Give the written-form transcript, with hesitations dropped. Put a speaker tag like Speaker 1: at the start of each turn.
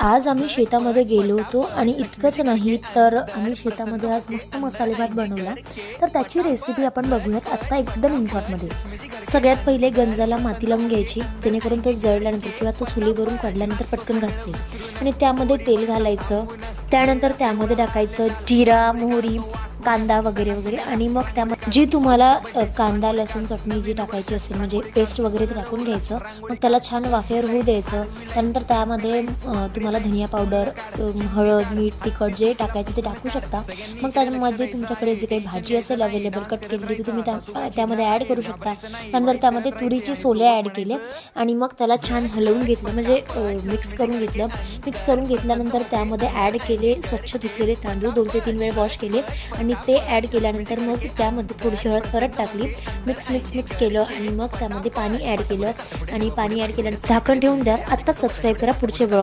Speaker 1: आज आम्ही शेतामध्ये गेलो होतो आणि इतकंच नाही तर आम्ही शेतामध्ये आज मस्त मसाले भात बनवला। तर त्याची रेसिपी आपण बघूयात आत्ता एकदम इन शॉर्टमध्ये। सगळ्यात पहिले गंजाला माती लावून घ्यायची, जेणेकरून तो जळल्यानंतर किंवा तो चुलीवरून काढल्यानंतर पटकन घासते। आणि त्यामध्ये तेल घालायचं, त्यानंतर त्यामध्ये टाकायचं जिरा, मोहरी, कांदा वगैरे वगैरे। आणि मग त्यामध्ये जी तुम्हाला कांदा लसूण चटणी जी टाकायची असेल म्हणजे पेस्ट वगैरे ते टाकून घ्यायचं। मग त्याला छान वाफेवर होऊ द्यायचं। त्यानंतर त्यामध्ये तुम्हाला धनिया पावडर, हळद, मीठ, तिखट जे टाकायचं ते टाकू शकता। मग त्यामध्ये तुमच्याकडे जे काही भाजी असेल अवेलेबल कट केलेली ती तुम्ही त्यामध्ये ॲड करू शकता। त्यानंतर त्यामध्ये तुरीची सोले ॲड केले आणि मग त्याला छान हलवून घेतलं, म्हणजे मिक्स करून घेतलं। मिक्स करून घेतल्यानंतर त्यामध्ये ॲड केले स्वच्छ धुतलेले तांदूळ, 2 ते 3 वेळ वॉश केले आणि ते ॲड केल्यानंतर मग त्यामध्ये थोडीशी हळद परत टाकली, मिक्स केलं आणि मग त्यामध्ये पाणी ॲड केलं आणि पाणी ॲड केल्यानंतर झाकण ठेवून द्या। आत्ता सबस्क्राईब करा पुढचे व्लॉग